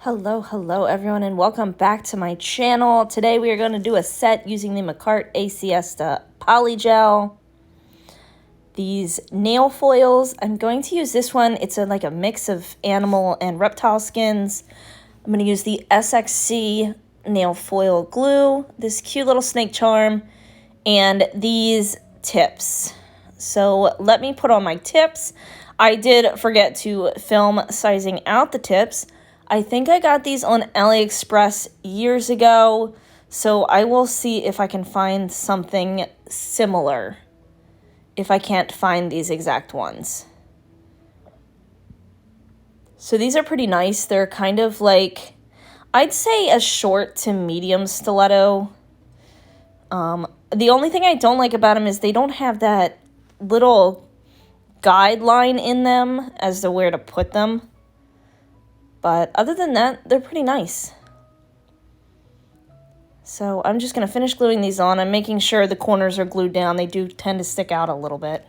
Hello everyone, and welcome back to my channel. Today we are going to do a set using the Makartt Siesta Polygel. These nail foils, I'm going to use this one. It's like a mix of animal and reptile skins. I'm going to use the SXC nail foil glue, this cute little snake charm, and these tips. So let me put on my tips. I did forget to film sizing out the tips. I think I got these on AliExpress years ago, so I will see if I can find something similar if I can't find these exact ones. So these are pretty nice. They're kind of like, I'd say a short to medium stiletto. The only thing I don't like about them is they don't have that little guideline in them as to where to put them. But other than that, they're pretty nice. So I'm just going to finish gluing these on. I'm making sure the corners are glued down. They do tend to stick out a little bit.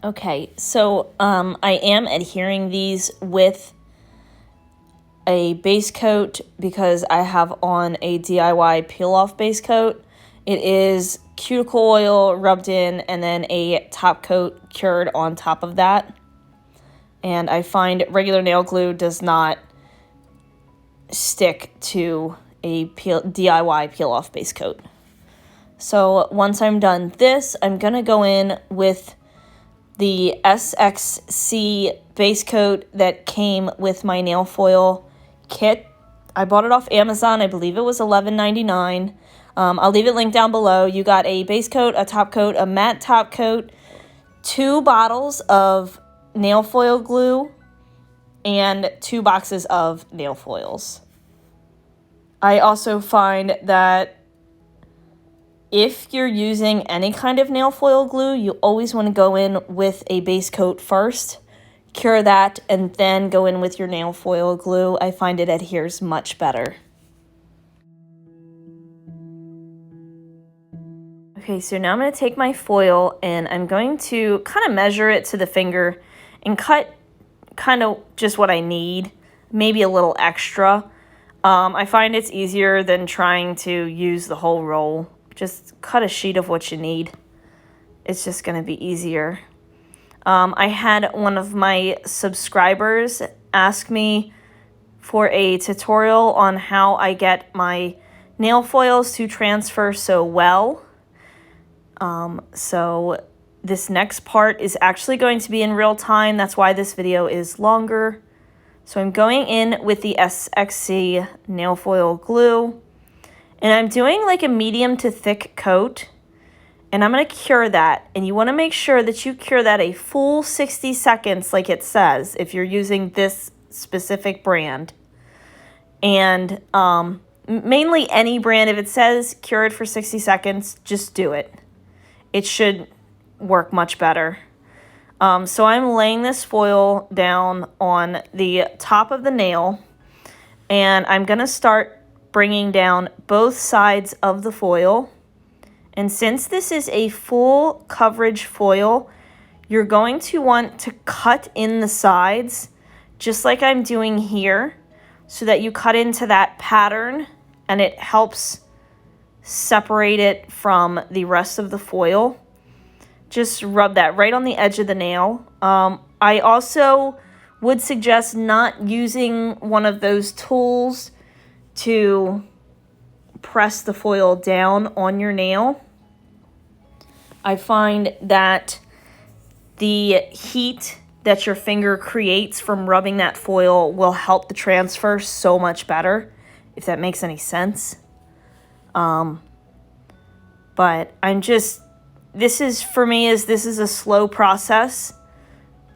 Okay, so I am adhering these with a base coat because I have on a DIY peel-off base coat. It is cuticle oil rubbed in and then a top coat cured on top of that. And I find regular nail glue does not stick to a DIY peel-off base coat. So once I'm done this, I'm going to go in with the SXC base coat that came with my nail foil kit. I bought it off Amazon. I believe it was $11.99. I'll leave it linked down below. You got a base coat, a top coat, a matte top coat, 2 bottles of nail foil glue, and 2 boxes of nail foils. I also find that if you're using any kind of nail foil glue, you always want to go in with a base coat first, cure that, and then go in with your nail foil glue. I find it adheres much better. Okay, so now I'm going to take my foil and I'm going to kind of measure it to the finger and cut kind of just what I need, maybe a little extra. I find it's easier than trying to use the whole roll. Just cut a sheet of what you need. It's just going to be easier. I had one of my subscribers ask me for a tutorial on how I get my nail foils to transfer so well. So this next part is actually going to be in real time. That's why this video is longer. So I'm going in with the SXC nail foil glue, and I'm doing like a medium to thick coat, and I'm going to cure that. And you want to make sure that you cure that a full 60 seconds like it says if you're using this specific brand. And mainly any brand, if it says cure it for 60 seconds, just do it. It should work much better. So I'm laying this foil down on the top of the nail, and I'm going to start bringing down both sides of the foil. And since this is a full coverage foil, you're going to want to cut in the sides, just like I'm doing here, so that you cut into that pattern and it helps separate it from the rest of the foil. Just rub that right on the edge of the nail. I also would suggest not using one of those tools to press the foil down on your nail. I find that the heat that your finger creates from rubbing that foil will help the transfer so much better, if that makes any sense. But I'm just, this is a slow process.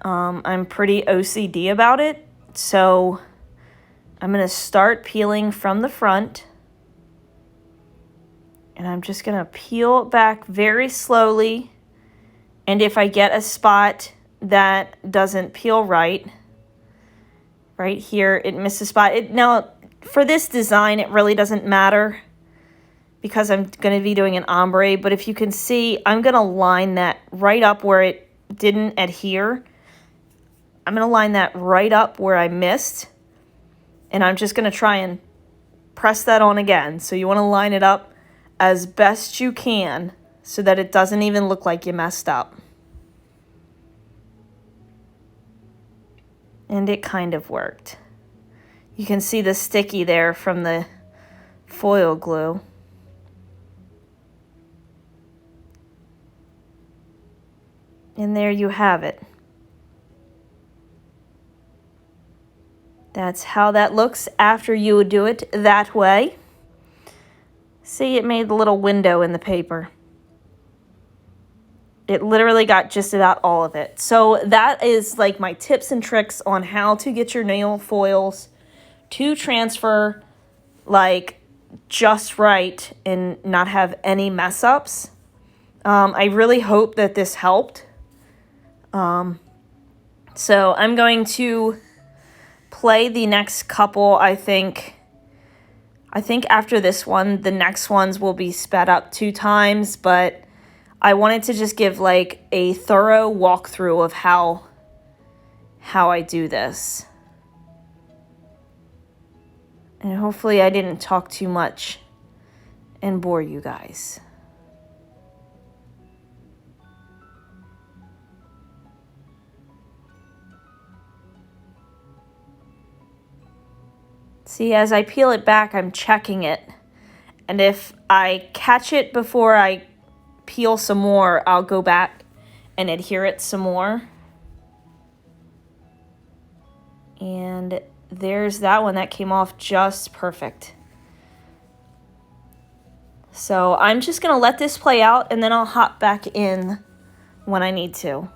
I'm pretty OCD about it. So I'm going to start peeling from the front. And I'm just going to peel back very slowly. And if I get a spot that doesn't peel right here, it misses a spot. Now, for this design, it really doesn't matter, because I'm going to be doing an ombre, but if you can see, I'm going to line that right up where it didn't adhere. I'm going to line that right up where I missed. And I'm just going to try and press that on again. So you want to line it up as best you can so that it doesn't even look like you messed up. And it kind of worked. You can see the sticky there from the foil glue. And there you have it. That's how that looks after you would do it that way. See, it made the little window in the paper. It literally got just about all of it. So that is like my tips and tricks on how to get your nail foils to transfer like just right and not have any mess ups. I really hope that this helped. So I'm going to play the next couple. I think after this one, the next ones will be sped up 2 times, but I wanted to just give like a thorough walkthrough of how I do this. And hopefully I didn't talk too much and bore you guys. See, as I peel it back, I'm checking it. And if I catch it before I peel some more, I'll go back and adhere it some more. And there's that one that came off just perfect. So I'm just going to let this play out and then I'll hop back in when I need to.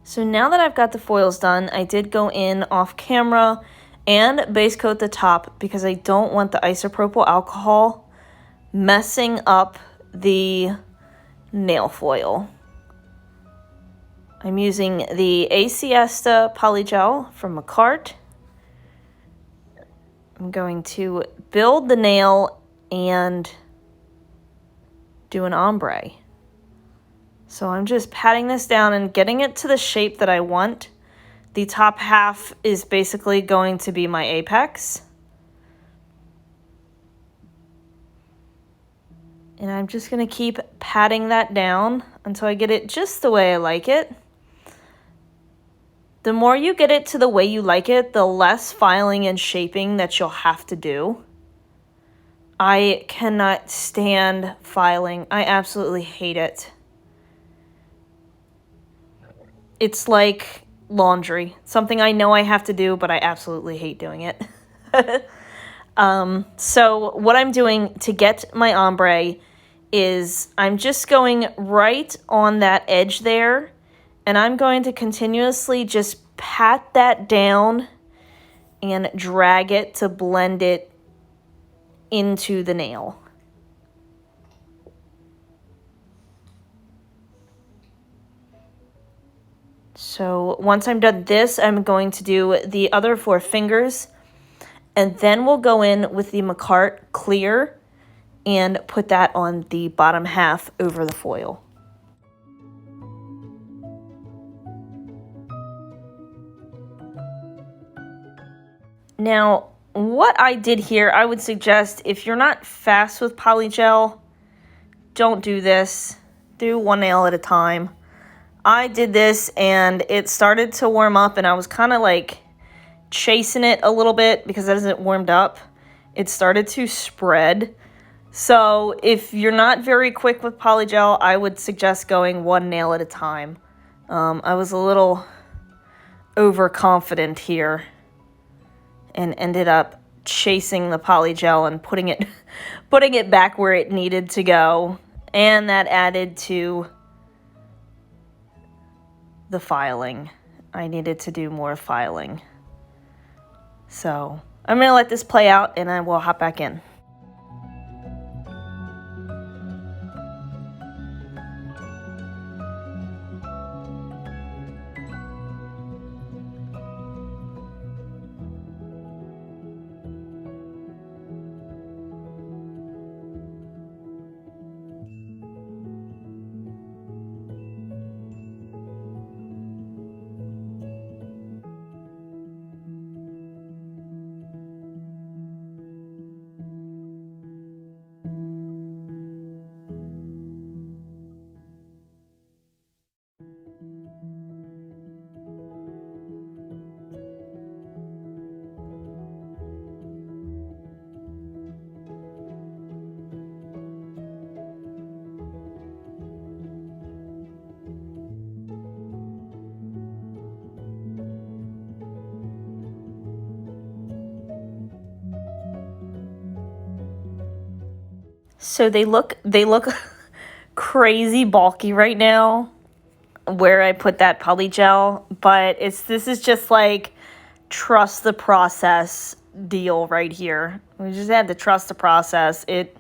So now that I've got the foils done, I did go in off camera and base coat the top because I don't want the isopropyl alcohol messing up the nail foil. I'm using the Siesta Polygel from Makartt. I'm going to build the nail and do an ombre. So I'm just patting this down and getting it to the shape that I want. The top half is basically going to be my apex. And I'm just going to keep patting that down until I get it just the way I like it. The more you get it to the way you like it, the less filing and shaping that you'll have to do. I cannot stand filing. I absolutely hate it. It's like laundry. Something I know I have to do, but I absolutely hate doing it. So what I'm doing to get my ombre is I'm just going right on that edge there, and I'm going to continuously just pat that down and drag it to blend it into the nail. So once I'm done this, I'm going to do the other 4 fingers, and then we'll go in with the Makartt clear and put that on the bottom half over the foil. Now, what I did here, I would suggest if you're not fast with Polygel, don't do this. Do one nail at a time. I did this and it started to warm up and I was kind of like chasing it a little bit because as it warmed up, it started to spread. So if you're not very quick with Polygel, I would suggest going one nail at a time. I was a little overconfident here and ended up chasing the Polygel and putting it back where it needed to go. And that added to the filing. I needed to do more filing. So I'm going to let this play out and I will hop back in. So they look crazy bulky right now where I put that Polygel, but this is just like trust the process deal right here. We just had to trust the process. It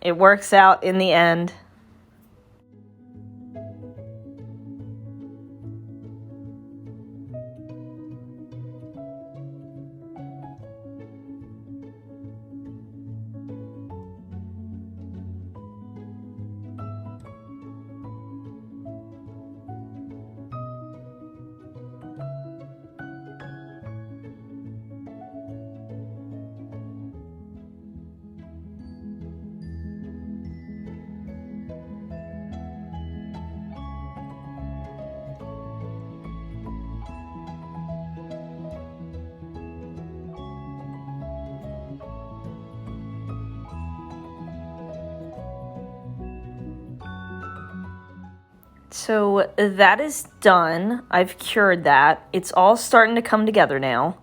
works out in the end. So that is done. I've cured that. It's all starting to come together now.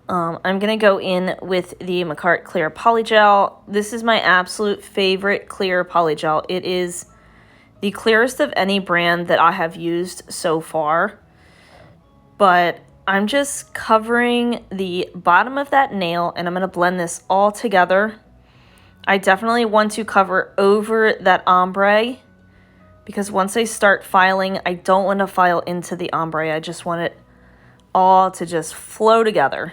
I'm going to go in with the Makartt Clear Polygel. This is my absolute favorite clear polygel. It is the clearest of any brand that I have used so far. But I'm just covering the bottom of that nail and I'm going to blend this all together. I definitely want to cover over that ombre because once I start filing, I don't want to file into the ombre. I just want it all to just flow together.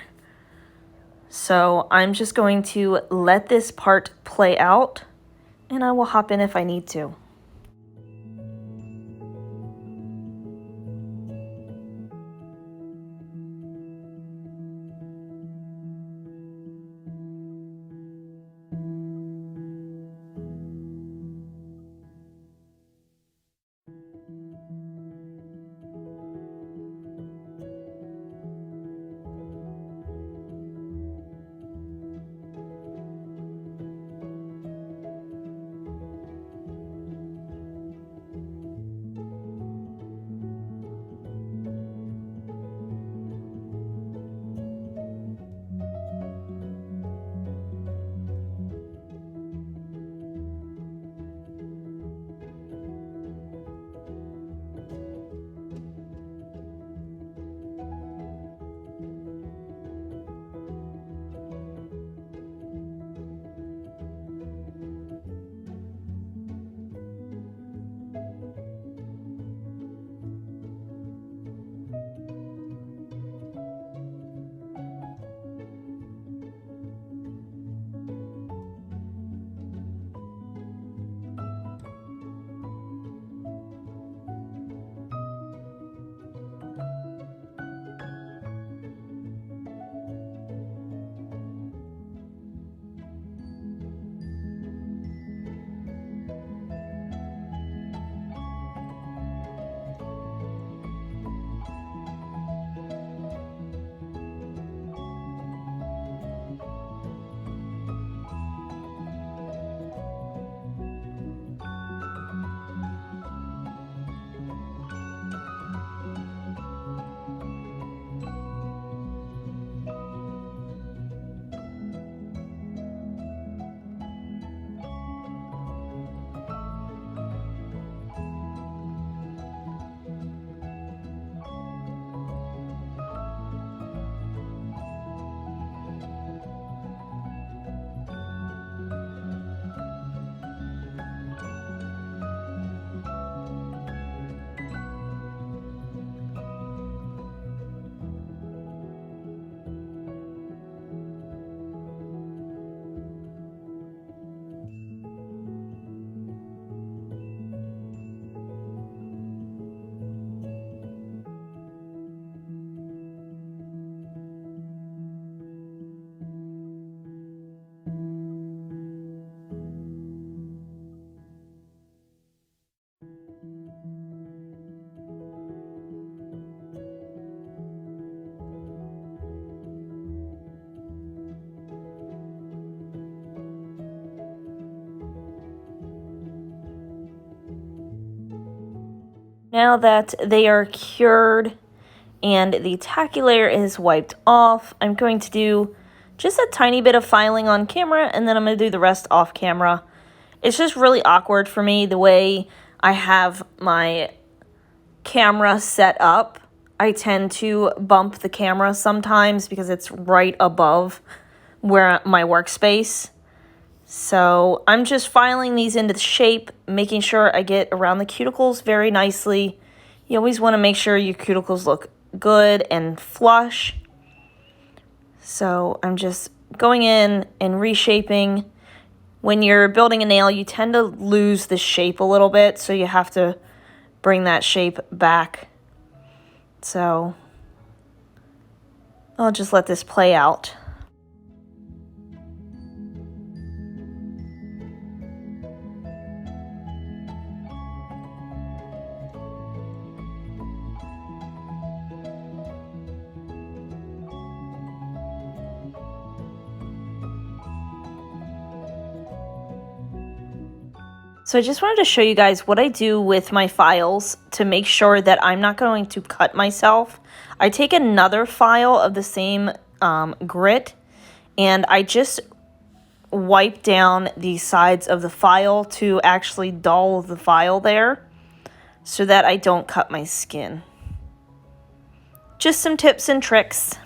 So I'm just going to let this part play out and I will hop in if I need to. Now that they are cured and the tacky layer is wiped off, I'm going to do just a tiny bit of filing on camera, and then I'm going to do the rest off camera. It's just really awkward for me the way I have my camera set up. I tend to bump the camera sometimes because it's right above where my workspace. So I'm just filing these into shape, making sure I get around the cuticles very nicely. You always want to make sure your cuticles look good and flush. So I'm just going in and reshaping. When you're building a nail, you tend to lose the shape a little bit, so you have to bring that shape back. So I'll just let this play out. So I just wanted to show you guys what I do with my files to make sure that I'm not going to cut myself. I take another file of the same grit, and I just wipe down the sides of the file to actually dull the file there so that I don't cut my skin. Just some tips and tricks.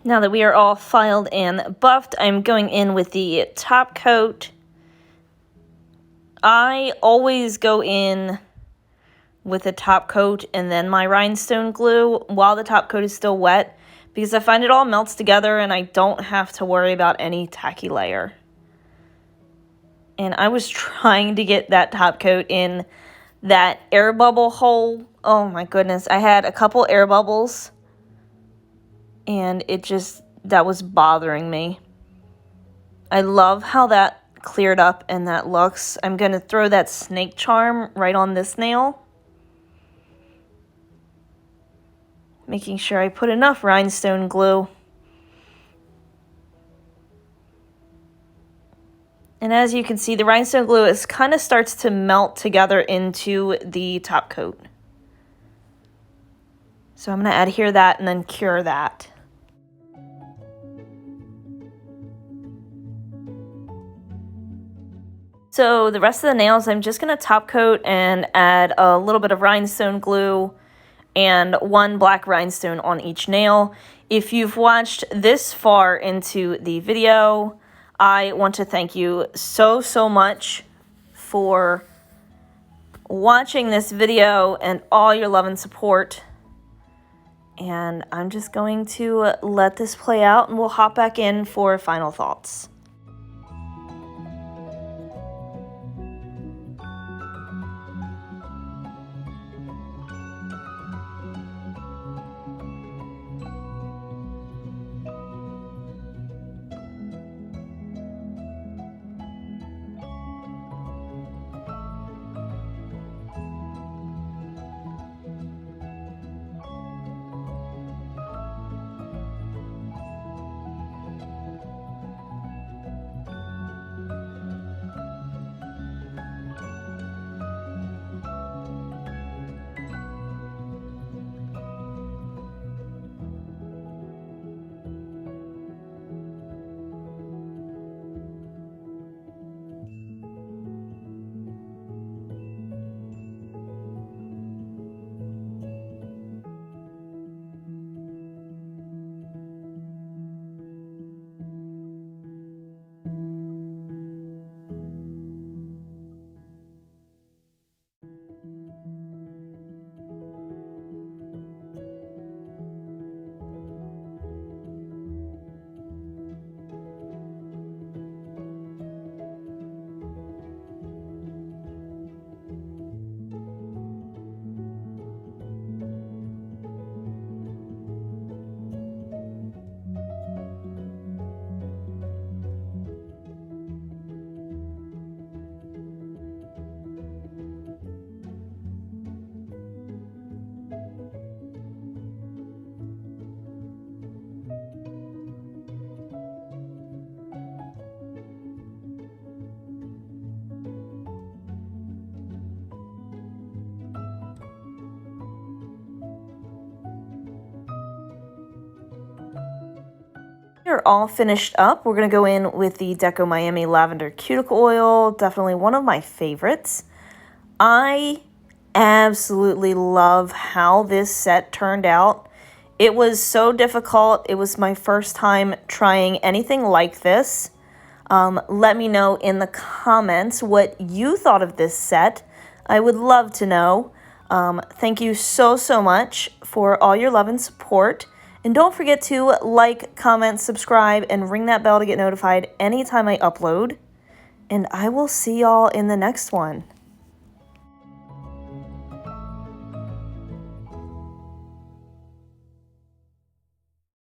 Now that we are all filed and buffed, I'm going in with the top coat. I always go in with the top coat and then my rhinestone glue while the top coat is still wet, because I find it all melts together and I don't have to worry about any tacky layer. And I was trying to get that top coat in that air bubble hole. Oh my goodness, I had a couple air bubbles. And that was bothering me. I love how that cleared up and that looks. I'm going to throw that snake charm right on this nail. Making sure I put enough rhinestone glue. And as you can see, the rhinestone glue kind of starts to melt together into the top coat. So I'm going to adhere that and then cure that. So the rest of the nails, I'm just going to top coat and add a little bit of rhinestone glue and one black rhinestone on each nail. If you've watched this far into the video, I want to thank you so much for watching this video and all your love and support. And I'm just going to let this play out and we'll hop back in for final thoughts. We're all finished up. We're going to go in with the Deco Miami Lavender Cuticle Oil. Definitely one of my favorites. I absolutely love how this set turned out. It was so difficult. It was my first time trying anything like this. Let me know in the comments what you thought of this set. I would love to know. Thank you so much for all your love and support. And don't forget to like, comment, subscribe, and ring that bell to get notified anytime I upload. And I will see y'all in the next one.